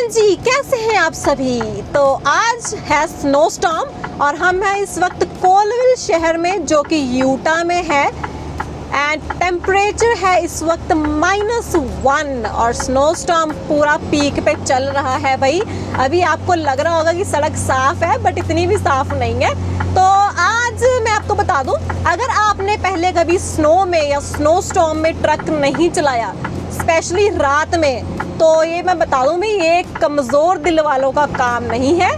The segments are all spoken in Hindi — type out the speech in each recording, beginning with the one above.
जी, कैसे हैं आप सभी। तो आज है स्नो स्टॉर्म और हम हैं इस वक्त कोलविल शहर में जो कि यूटा में है एंड टेम्परेचर है इस वक्त -1 और स्नो स्टॉर्म पूरा पीक पे चल रहा है। भाई अभी आपको लग रहा होगा कि सड़क साफ है बट इतनी भी साफ नहीं है। तो आज मैं आपको बता दूं, अगर आपने पहले कभी स्नो में या स्नो स्टॉर्म में ट्रक नहीं चलाया स्पेशली रात में, तो ये मैं बता दूं भाई ये कमज़ोर दिल वालों का काम नहीं है।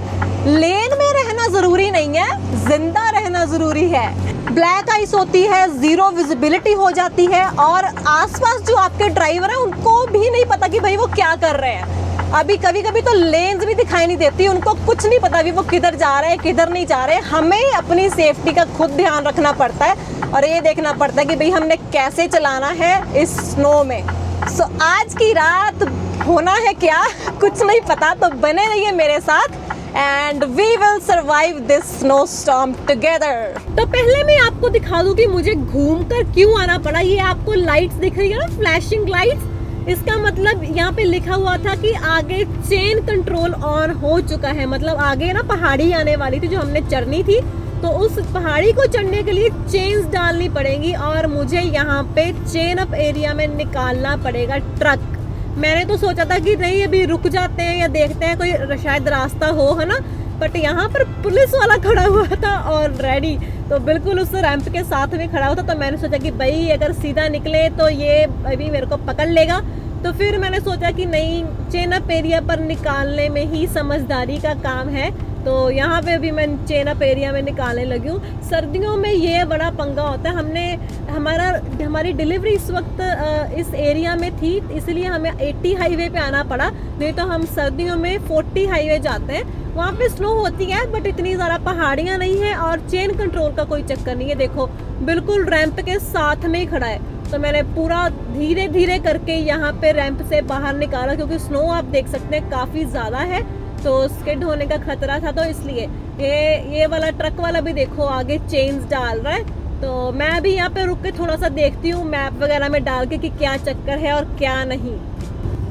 लेन में रहना ज़रूरी नहीं है, जिंदा रहना ज़रूरी है। ब्लैक आइस होती है, ज़ीरो विजिबिलिटी हो जाती है और आसपास जो आपके ड्राइवर हैं उनको भी नहीं पता कि भाई वो क्या कर रहे हैं। अभी कभी कभी तो लेन्स भी दिखाई नहीं देती, उनको कुछ नहीं पता भी वो किधर जा रहे हैं किधर नहीं जा रहे हैं। हमें अपनी सेफ्टी का खुद ध्यान रखना पड़ता है और ये देखना पड़ता है कि भाई हमने कैसे चलाना है इस स्नो में। सो आज की रात होना है क्या कुछ नहीं पता, तो बने रहिए मेरे साथ and we will survive this snow storm together. तो पहले मैं आपको दिखा दूं कि मुझे घूमकर क्यों आना पड़ा। ये आपको लाइट्स दिख रही है ना, फ्लैशिंग लाइट्स। इसका मतलब यहाँ पे लिखा हुआ था कि आगे चेन कंट्रोल ऑन हो चुका है। मतलब आगे ना पहाड़ी आने वाली थी जो हमने चढ़नी थी, तो उस पहाड़ी को चढ़ने के लिए चेन्स डालनी पड़ेंगी और मुझे यहाँ पे चेन अप एरिया में निकालना पड़ेगा ट्रक। मैंने तो सोचा था कि नहीं अभी रुक जाते हैं या देखते हैं कोई शायद रास्ता हो, है ना। बट यहाँ पर पुलिस वाला खड़ा हुआ था और रेडी, तो बिल्कुल उस रैंप के साथ में खड़ा हुआ था। तो मैंने सोचा कि भाई अगर सीधा निकले तो ये अभी मेरे को पकड़ लेगा। तो फिर मैंने सोचा कि नहीं, चेन अप एरिया पर निकालने में ही समझदारी का काम है। तो यहाँ पे अभी मैं चेन अप एरिया में निकालने लगी हूँ। सर्दियों में ये बड़ा पंगा होता है। हमारी डिलीवरी इस वक्त इस एरिया में थी, इसलिए हमें 80 हाईवे पे आना पड़ा। नहीं तो हम सर्दियों में 40 हाईवे जाते हैं। वहाँ पे स्नो होती है बट इतनी ज़्यादा पहाड़ियाँ नहीं है और चेन कंट्रोल का कोई चक्कर नहीं है। देखो बिल्कुल रैंप के साथ में ही खड़ा है। तो मैंने पूरा धीरे धीरे करके यहाँ पे रैंप से बाहर निकाला, क्योंकि स्नो आप देख सकते हैं काफ़ी ज़्यादा है, तो स्किड होने का खतरा था। तो इसलिए ये वाला ट्रक वाला भी देखो आगे चेन्स डाल रहा है। तो मैं अभी यहाँ पे रुक के थोड़ा सा देखती हूँ मैप वगैरह में डाल के कि क्या चक्कर है और क्या नहीं।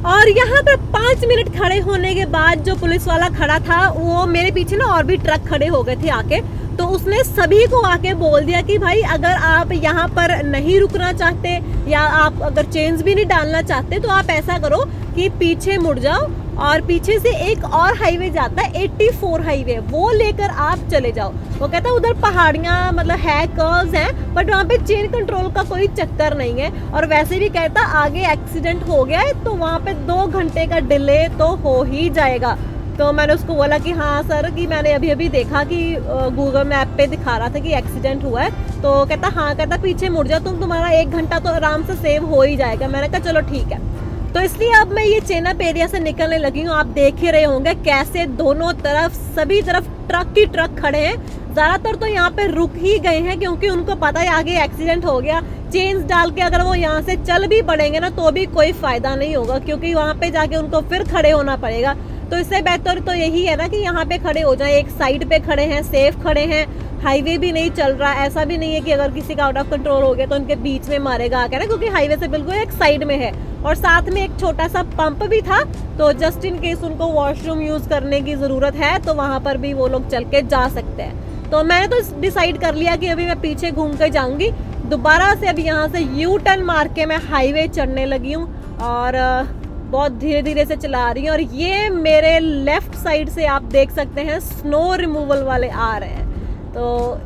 और यहाँ पर 5 मिनट खड़े होने के बाद जो पुलिस वाला खड़ा था, वो मेरे पीछे ना और भी ट्रक खड़े हो गए थे आके। तो उसने सभी को आके बोल दिया कि भाई अगर आप यहाँ पर नहीं रुकना चाहते या आप अगर चेन्स भी नहीं डालना चाहते तो आप ऐसा करो कि पीछे मुड़ जाओ और पीछे से एक और हाईवे जाता है 84 हाईवे, वो लेकर आप चले जाओ। वो कहता है उधर पहाड़ियाँ मतलब है, कर्व्स हैं, बट वहाँ पे चेन कंट्रोल का कोई चक्कर नहीं है। और वैसे भी कहता आगे एक्सीडेंट हो गया है तो वहाँ पे 2 घंटे का डिले तो हो ही जाएगा। तो मैंने उसको बोला कि हाँ सर, कि मैंने अभी अभी देखा कि गूगल मैप पे दिखा रहा था कि एक्सीडेंट हुआ है। तो कहता हाँ, कहता पीछे मुड़ जाओ तुम्हारा 1 घंटा तो आराम से सेव हो ही जाएगा। मैंने कहा चलो ठीक है। तो इसलिए अब मैं ये चेन अप एरिया से निकलने लगी हूँ। आप देख ही रहे होंगे कैसे दोनों तरफ सभी तरफ ट्रक ही ट्रक खड़े हैं। ज़्यादातर तो यहाँ पे रुक ही गए हैं क्योंकि उनको पता है आगे एक्सीडेंट हो गया। चेन्स डाल के अगर वो यहाँ से चल भी पड़ेंगे ना तो भी कोई फ़ायदा नहीं होगा, क्योंकि वहाँ पे जाके उनको फिर खड़े होना पड़ेगा। तो इससे बेहतर तो यही है ना कि यहाँ पे खड़े हो जाए, एक साइड पे खड़े हैं, सेफ खड़े हैं। हाईवे भी नहीं चल रहा, ऐसा भी नहीं है कि अगर किसी का आउट ऑफ कंट्रोल हो गया तो उनके बीच में मारेगा आके ना, क्योंकि हाईवे से बिल्कुल एक साइड में है और साथ में एक छोटा सा पंप भी था। तो जस्ट इन केस उनको वॉशरूम यूज करने की जरूरत है तो वहां पर भी वो लोग चल के जा सकते हैं। तो मैंने तो डिसाइड कर लिया कि अभी मैं पीछे घूम कर जाऊंगी दोबारा से। अभी यहाँ से यू टर्न मार के मैं हाईवे चढ़ने लगी हूँ और बहुत धीरे धीरे से चला रही हूँ। और ये मेरे लेफ्ट साइड से आप देख सकते हैं स्नो रिमूवल वाले आ रहे हैं। तो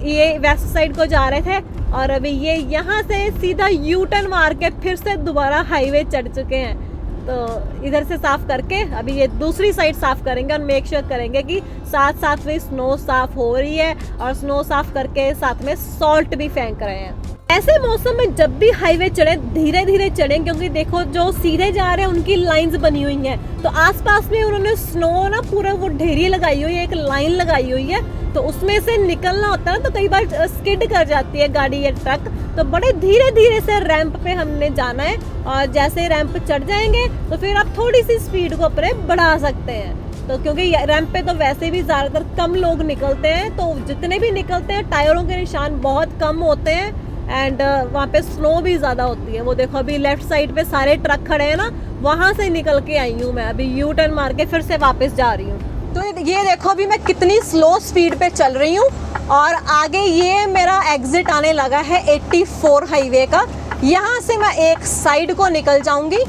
ये वेस्ट साइड को जा रहे थे और अभी ये यहाँ से सीधा यू टर्न मार के फिर से दोबारा हाईवे चढ़ चुके हैं। तो इधर से साफ करके अभी ये दूसरी साइड साफ करेंगे और मेक श्योर करेंगे कि साथ साथ में स्नो साफ हो रही है और स्नो साफ करके साथ में सॉल्ट भी फेंक रहे हैं। ऐसे मौसम में जब भी हाईवे चढ़े धीरे धीरे चढ़ें, क्योंकि देखो जो सीधे जा रहे हैं उनकी लाइंस बनी हुई हैं। तो आसपास में उन्होंने स्नो ना पूरा वो ढेरी लगाई हुई है, एक लाइन लगाई हुई है। तो उसमें से निकलना होता है ना, तो कई बार स्किड कर जाती है गाड़ी या ट्रक। तो बड़े धीरे धीरे से रैंप पे हमने जाना है और जैसे रैंप चढ़ जाएंगे तो फिर आप थोड़ी सी स्पीड को अपने बढ़ा सकते हैं। तो क्योंकि रैंप पे तो वैसे भी ज़्यादातर कम लोग निकलते हैं, तो जितने भी निकलते हैं टायरों के निशान बहुत कम होते हैं एंड वहाँ पे स्नो भी ज़्यादा होती है। वो देखो अभी लेफ्ट साइड पे सारे ट्रक खड़े हैं ना, वहाँ से निकल के आई हूँ मैं, अभी यू टर्न मार के फिर से वापस जा रही हूँ। तो ये देखो अभी मैं कितनी स्लो स्पीड पे चल रही हूँ और आगे ये मेरा एग्जिट आने लगा है 84 हाईवे का। यहाँ से मैं एक साइड को निकल जाऊँगी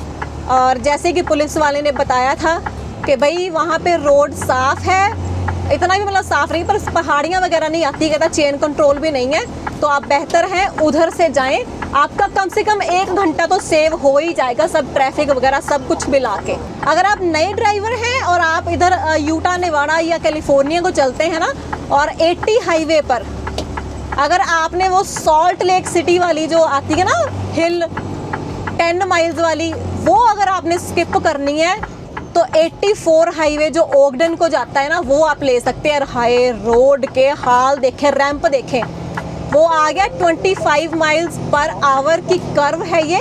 और जैसे कि पुलिस वाले ने बताया था कि भाई वहाँ पे रोड साफ़ है, इतना भी मतलब साफ़ नहीं पर पहाड़ियाँ वगैरह नहीं आती, कहता चेन कंट्रोल भी नहीं है, तो आप बेहतर है उधर से जाएं। आपका कम से कम 1 घंटा तो सेव हो ही जाएगा, सब ट्रैफिक वगैरह सब कुछ मिला के। अगर आप नए ड्राइवर हैं और आप इधर यूटा नेवाडा या कैलिफोर्निया को चलते हैं ना, और 80 हाईवे पर अगर आपने वो सॉल्ट लेक सिटी वाली जो आती है ना हिल 10 माइल्स वाली, वो अगर आपने स्किप करनी है तो 84 हाईवे जो ओगडन को जाता है ना, वो आप ले सकते हैं। हाय रोड के हाल देखें, रैंप देखें, वो आ गया 25 माइल्स पर आवर की कर्व है ये।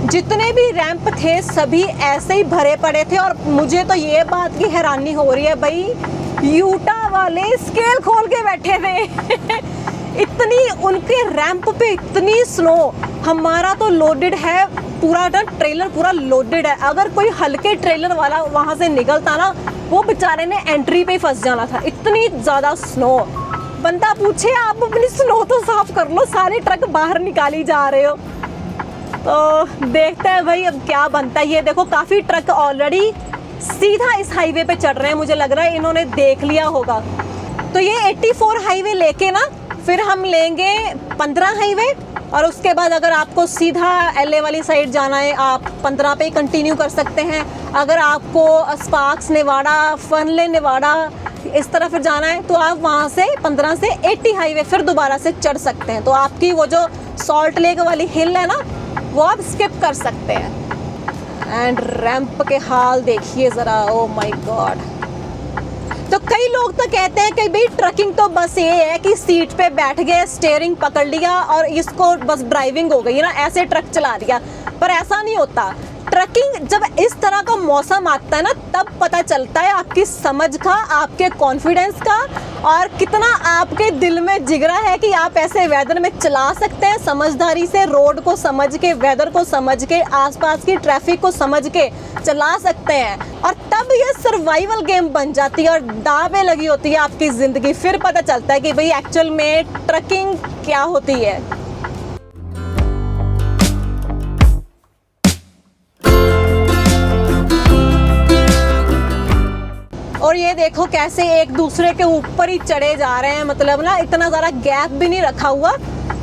जितने भी रैंप थे सभी ऐसे ही भरे पड़े थे और मुझे तो ये बात की हैरानी हो रही है भाई, यूटा वाले स्केल खोल के बैठे थे इतनी उनके रैंप पे इतनी स्नो। हमारा तो लोडेड है पूरा, ट्रेलर पूरा लोडेड है। अगर कोई हल्के ट्रेलर वाला वहाँ से निकलता ना, वो बेचारे ने एंट्री पे फंस जाना था, इतनी ज़्यादा स्नो। बंदा पूछे आप अपनी स्नो तो साफ कर लो, सारे ट्रक बाहर निकाली जा रहे हो। तो देखते हैं भाई अब क्या बनता है। ये देखो काफ़ी ट्रक ऑलरेडी सीधा इस हाईवे पे चढ़ रहे हैं, मुझे लग रहा है इन्होंने देख लिया होगा। तो ये 84 हाईवे लेके ना फिर हम लेंगे 15 हाईवे और उसके बाद अगर आपको सीधा LA वाली साइड जाना है आप 15 पे कंटिन्यू कर सकते हैं। अगर आपको स्पार्क्स नेवाडा, फर्नले नेवाडा इस तरफ जाना है तो आप वहाँ से 15 से 80 हाईवे फिर दोबारा से चढ़ सकते हैं। तो आपकी वो जो सॉल्ट लेक वाली हिल है ना, वो आप स्किप कर सकते हैं। एंड रैंप के हाल देखिए ज़रा, ओ माय गॉड। तो कई लोग तो कहते हैं कि भाई ट्रकिंग तो बस ये है कि सीट पे बैठ गए, स्टीयरिंग पकड़ लिया और इसको बस ड्राइविंग हो गई ना, ऐसे ट्रक चला दिया। पर ऐसा नहीं होता। ट्रकिंग जब इस तरह का मौसम आता है ना, तब पता चलता है आपकी समझ का, आपके कॉन्फिडेंस का और कितना आपके दिल में जिगरा है कि आप ऐसे वेदर में चला सकते हैं। समझदारी से रोड को समझ के, वेदर को समझ के, आसपास की ट्रैफिक को समझ के चला सकते हैं और तब ये सर्वाइवल गेम बन जाती है और दावे लगी होती है आपकी ज़िंदगी। फिर पता चलता है कि भाई एक्चुअल में ट्रकिंग क्या होती है। और ये देखो कैसे एक दूसरे के ऊपर ही चढ़े जा रहे हैं, मतलब ना इतना ज़्यादा गैप भी नहीं रखा हुआ।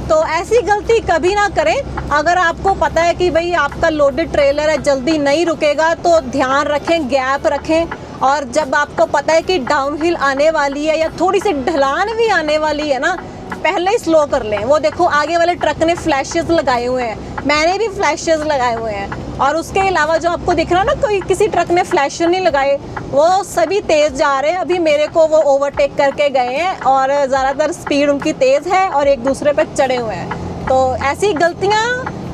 तो ऐसी गलती कभी ना करें। अगर आपको पता है कि भाई आपका लोडेड ट्रेलर है, जल्दी नहीं रुकेगा, तो ध्यान रखें, गैप रखें। और जब आपको पता है कि डाउनहिल आने वाली है या थोड़ी सी ढलान भी आने वाली है ना, पहले ही स्लो कर लें। वो देखो आगे वाले ट्रक ने फ्लैशेस लगाए हुए हैं, मैंने भी फ्लैशेस लगाए हुए हैं। और उसके अलावा जो आपको दिख रहा है ना, कोई किसी ट्रक ने फ्लैशर नहीं लगाए, वो सभी तेज़ जा रहे हैं। अभी मेरे को वो ओवरटेक करके गए हैं और ज़्यादातर स्पीड उनकी तेज़ है और एक दूसरे पर चढ़े हुए हैं। तो ऐसी गलतियाँ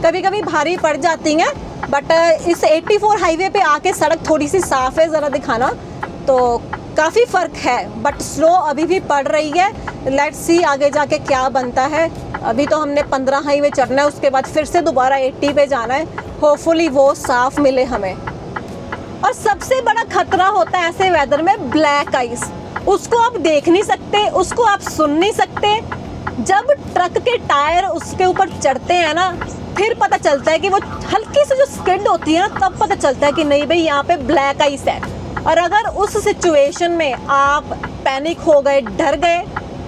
कभी कभी भारी पड़ जाती हैं। बट इस 84 हाईवे पे आके सड़क थोड़ी सी साफ़ है, ज़रा दिखाना, तो काफ़ी फ़र्क है। बट स्लो अभी भी पड़ रही है। लेट्स सी आगे जाके क्या बनता है। अभी तो हमने 15 हाईवे चढ़ना है, उसके बाद फिर से दोबारा 80 पे जाना है। होपफुली वो साफ मिले हमें। और सबसे बड़ा खतरा होता है ऐसे वेदर में ब्लैक आइस। उसको आप देख नहीं सकते, उसको आप सुन नहीं सकते। जब ट्रक के टायर उसके ऊपर चढ़ते हैं ना, फिर पता चलता है कि वो हल्की सी जो स्किड होती है ना, तब पता चलता है कि नहीं भाई यहाँ पे ब्लैक आइस है। और अगर उस सिचुएशन में आप पैनिक हो गए, डर गए,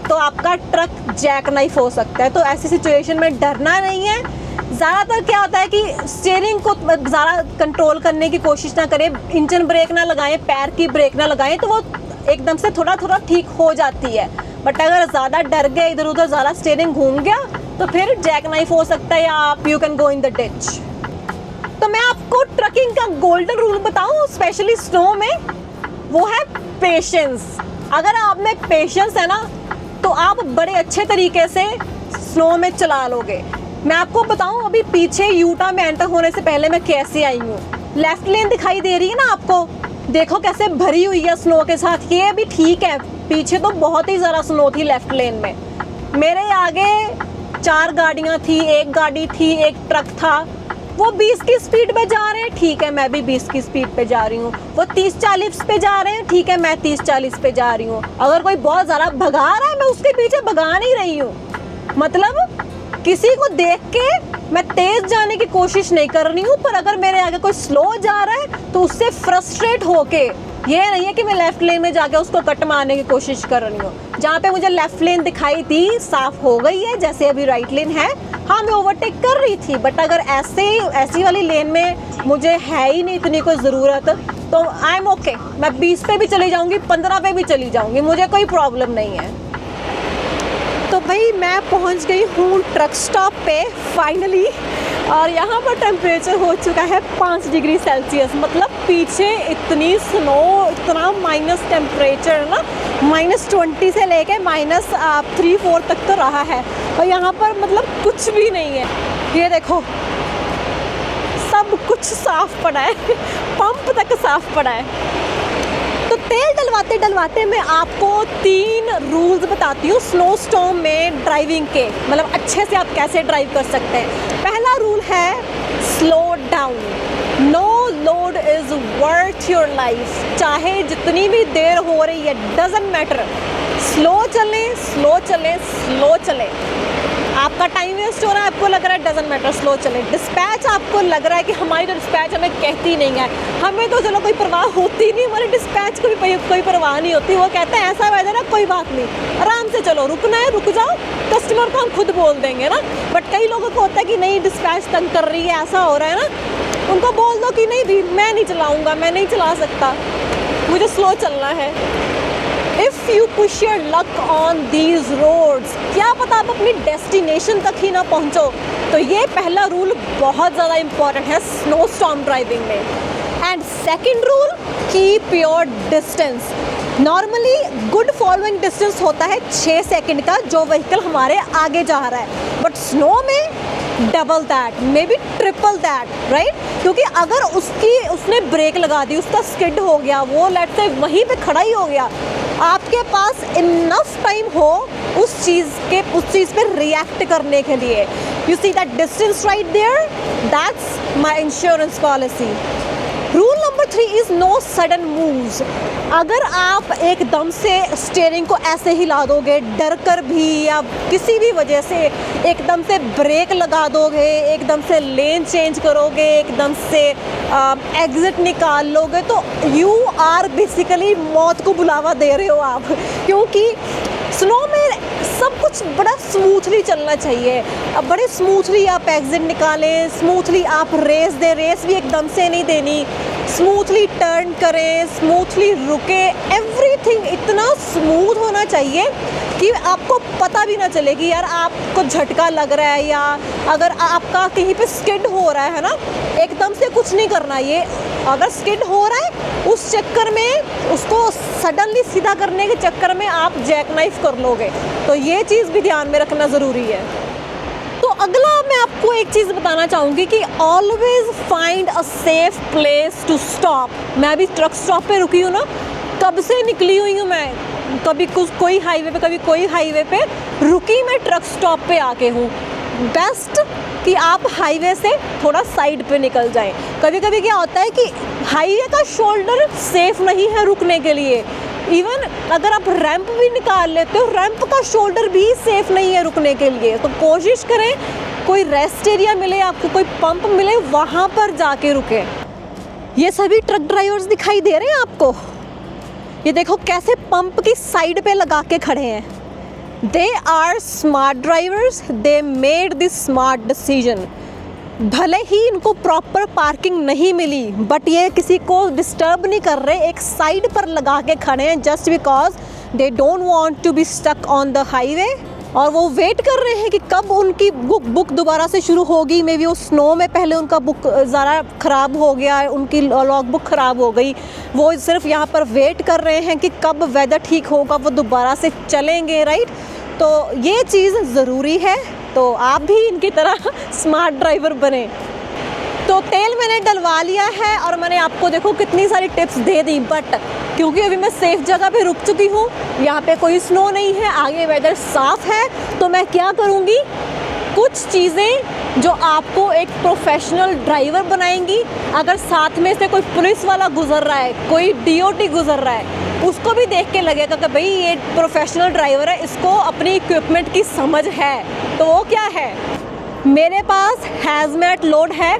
तो आपका ट्रक जैक नाइफ हो सकता है। तो ऐसी सिचुएशन में डरना नहीं है। ज़्यादातर क्या होता है कि स्टीयरिंग को ज़्यादा कंट्रोल करने की कोशिश ना करें, इंजन ब्रेक ना लगाएं, पैर की ब्रेक ना लगाएं, तो वो एकदम से थोड़ा थोड़ा ठीक हो जाती है। बट अगर ज़्यादा डर गए, इधर उधर ज़्यादा स्टीयरिंग घूम गया, तो फिर जैक नाइफ हो सकता है या आप you can go in the ditch. तो मैं आपको ट्रकिंग का गोल्डन रूल बताऊं, स्पेशली स्नो में, वो है पेशेंस। अगर आप में पेशेंस है ना, तो आप बड़े अच्छे तरीके से स्नो में चला लोगे। मैं आपको बताऊं, अभी पीछे यूटा में एंटर होने से पहले मैं कैसे आई हूँ। लेफ्ट लेन दिखाई दे रही है ना आपको, देखो कैसे भरी हुई है स्नो के साथ। ये अभी ठीक है, पीछे तो बहुत ही ज़्यादा स्नो थी लेफ्ट लेन में। मेरे आगे 4 गाड़ियाँ थी, एक गाड़ी थी, एक ट्रक था, वो 20 की स्पीड पे जा रहे हैं, ठीक है मैं भी 20 की स्पीड पे जा रही हूँ। वो 30-40 पे जा रहे हैं, ठीक है मैं 30-40 पे जा रही हूँ। अगर कोई बहुत ज़्यादा भगा रहा है, मैं उसके पीछे भगा नहीं रही हूँ। मतलब किसी को देख के मैं तेज जाने की कोशिश नहीं कर रही हूँ, पर अगर मेरे आगे कोई स्लो जा रहा है तो उससे फ्रस्ट्रेट होके, ये नहीं है कि मैं लेफ्ट लेन में जाके उसको कट मारने की कोशिश कर रही हूँ। जहाँ पे मुझे लेफ्ट लेन दिखाई थी साफ हो गई है, जैसे अभी राइट लेन है, हाँ मैं ओवरटेक कर रही थी, बट अगर ऐसी वाली लेन में मुझे है ही नहीं इतनी कोई ज़रूरत, तो आई एम ओके। मैं 20 पे भी चली जाऊँगी, 15 पे भी चली जाऊँगी, मुझे कोई प्रॉब्लम नहीं है। तो भाई मैं पहुंच गई हूँ ट्रक स्टॉप पे फाइनली, और यहाँ पर टेम्परेचर हो चुका है 5 डिग्री सेल्सियस। मतलब पीछे इतनी स्नो, इतना माइनस टेम्परेचर ना, -20 से लेके -3-4 तक तो रहा है, और यहाँ पर मतलब कुछ भी नहीं है। ये देखो सब कुछ साफ पड़ा है पंप तक साफ पड़ा है। तो तेल डलवाते डलवाते मैं आपको 3 रूल्स बताती हूँ स्नो स्टॉर्म में ड्राइविंग के, मतलब अच्छे से आप कैसे ड्राइव कर सकते हैं। पहला रूल है slow down. No load is worth your life. चाहे जितनी भी देर हो रही है, डजंट मैटर, स्लो चलें स्लो चलें स्लो चलें। आपका टाइम वेस्ट हो रहा है, आपको लग रहा है डजंट मैटर, स्लो चले। डिस्पैच आपको लग रहा है कि हमारी तो डिस्पैच हमें कहती नहीं है, हमें तो चलो कोई परवाह होती नहीं, हमारी डिस्पैच को भी कोई परवाह नहीं होती। वो कहते हैं ऐसा वेदर है कोई बात नहीं, आराम से चलो, रुकना है रुक जाओ, कस्टमर को हम खुद बोल देंगे ना। बट कई लोगों को होता है कि नहीं डिस्पैच तंग कर रही है, ऐसा हो रहा है ना, उनको बोल दो कि नहीं भी मैं नहीं चलाऊँगा, मैं नहीं चला सकता, मुझे स्लो चलना है। If you push your luck on these roads, क्या पता आप अपनी डेस्टिनेशन तक ही ना पहुंचो। तो ये पहला रूल बहुत ज़्यादा इम्पॉर्टेंट है स्नो स्टॉर्म ड्राइविंग में। And second rule, keep your distance. Normally good following distance होता है 6 सेकंड का, जो व्हीकल हमारे आगे जा रहा है, बट स्नो में double that, may be triple that, right? क्योंकि अगर उसने ब्रेक लगा दी, उसका स्किड हो गया, वो लेट्स से वहीं पे खड़ा ही हो गया, आपके पास इनफ टाइम हो उस चीज़ पे रिएक्ट करने के लिए। You see that distance right there, that's my insurance policy. Rule number 3 is no sudden moves. अगर आप एकदम से स्टीयरिंग को ऐसे हिला दोगे डर कर भी, या किसी भी वजह से एकदम से ब्रेक लगा दोगे, एकदम से लेन चेंज करोगे, एकदम से एग्जिट निकाल लोगे, तो यू आर बेसिकली मौत को बुलावा दे रहे हो आप। क्योंकि स्नो में सब कुछ बड़ा स्मूथली चलना चाहिए। अब बड़े स्मूथली आप एग्जिट निकालें, स्मूथली आप रेस दें, रेस भी एकदम से नहीं देनी, स्मूथली टर्न करें, स्मूथली रुके, एवरीथिंग इतना स्मूथ होना चाहिए कि आपको पता भी ना चले कि यार आपको झटका लग रहा है, या अगर आपका कहीं पे स्किड हो रहा है ना, एकदम से कुछ नहीं करना। ये अगर स्किड हो रहा है उस चक्कर में, उसको सडनली सीधा करने के चक्कर में आप जैक नाइफ कर लोगे, तो ये चीज़ भी ध्यान में रखना ज़रूरी है। तो अगला मैं आपको एक चीज़ बताना चाहूँगी कि always find a safe place to stop. मैं अभी ट्रक स्टॉप पे रुकी हूँ ना, कब से निकली हुई हूँ मैं, कभी कोई हाईवे पे, कभी कोई हाईवे पे रुकी, मैं ट्रक स्टॉप पे आके हूँ। बेस्ट कि आप हाईवे से थोड़ा साइड पे निकल जाएं। कभी कभी क्या होता है कि हाईवे का शोल्डर सेफ नहीं है रुकने के लिए, इवन अगर आप रैंप भी निकाल लेते हो, रैंप का शोल्डर भी सेफ नहीं है रुकने के लिए। तो कोशिश करें कोई रेस्ट एरिया मिले आपको, कोई पंप मिले, वहाँ पर जाके रुके। ये सभी ट्रक ड्राइवर्स दिखाई दे रहे हैं आपको, ये देखो कैसे पंप की साइड पे लगा के खड़े हैं। They are smart drivers, they made this smart decision. भले ही इनको प्रॉपर पार्किंग नहीं मिली, बट ये किसी को डिस्टर्ब नहीं कर रहे, एक साइड पर लगा के खड़े हैं just because they don't want to be stuck on the highway. और वो वेट कर रहे हैं कि कब उनकी बुक दोबारा से शुरू होगी। मे बी वो स्नो में पहले उनका बुक ज़रा ख़राब हो गया, उनकी लॉग बुक ख़राब हो गई, वो सिर्फ यहाँ पर वेट कर रहे हैं कि कब वेदर ठीक होगा, वो दोबारा से चलेंगे, राइट? तो ये चीज़ ज़रूरी है, तो आप भी इनकी तरह स्मार्ट ड्राइवर बने। तो तेल मैंने डलवा लिया है और मैंने आपको देखो कितनी सारी टिप्स दे दी, बट क्योंकि अभी मैं सेफ़ जगह पे रुक चुकी हूँ, यहाँ पे कोई स्नो नहीं है, आगे वेदर साफ़ है, तो मैं क्या करूँगी, कुछ चीज़ें जो आपको एक प्रोफेशनल ड्राइवर बनाएंगी। अगर साथ में से कोई पुलिस वाला गुजर रहा है, कोई DOT गुजर रहा है, उसको भी देख के लगेगा कि भाई ये प्रोफेशनल ड्राइवर है, इसको अपनी इक्विपमेंट की समझ है। तो वो क्या है, मेरे पास हैज़मेट लोड है,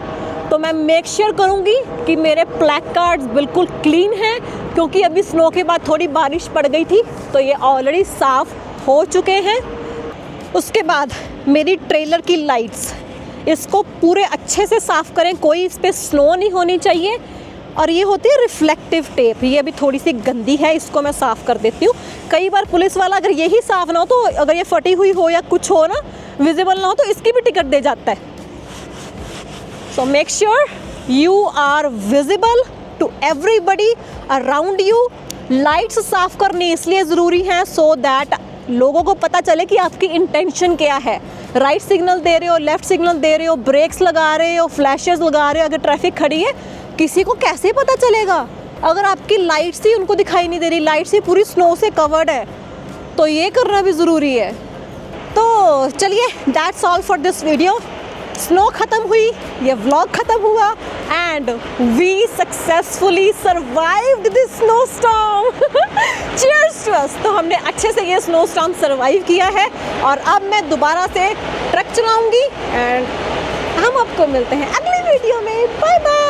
तो मैं मेक श्योर करूँगी कि मेरे प्लैक कार्ड्स बिल्कुल क्लीन हैं, क्योंकि अभी स्नो के बाद थोड़ी बारिश पड़ गई थी, तो ये ऑलरेडी साफ़ हो चुके हैं। उसके बाद मेरी ट्रेलर की लाइट्स, इसको पूरे अच्छे से साफ़ करें, कोई इस पर स्नो नहीं होनी चाहिए। और ये होती है रिफ्लेक्टिव टेप, ये अभी थोड़ी सी गंदी है, इसको मैं साफ़ कर देती हूँ। कई बार पुलिस वाला अगर यही साफ़ ना हो, तो अगर ये फटी हुई हो या कुछ हो ना, विजिबल ना हो, तो इसकी भी टिकट दे जाता है। So make sure you are visible to everybody around you. Lights साफ़ करनी इसलिए ज़रूरी हैं सो दैट लोगों को पता चले कि आपकी इंटेंशन क्या है। राइट सिग्नल दे रहे हो, लेफ़्ट सिग्नल दे रहे हो, ब्रेक्स लगा रहे हो, फ्लैशेस लगा रहे हो, अगर ट्रैफिक खड़ी है, किसी को कैसे पता चलेगा अगर आपकी लाइट्स ही उनको दिखाई नहीं दे रही, लाइट्स ही पूरी स्नो से कवर्ड है। तो ये करना भी ज़रूरी है। तो चलिए, that's all for this video. Snow ख़त्म हुई, ये व्लॉग ख़त्म हुआ, and we successfully survived this snow storm. Cheers to us. तो हमने अच्छे से ये स्नो स्टॉर्म सर्वाइव किया है, और अब मैं दोबारा से ट्रक चलाऊंगी, एंड हम आपको मिलते हैं अगली वीडियो में। Bye bye.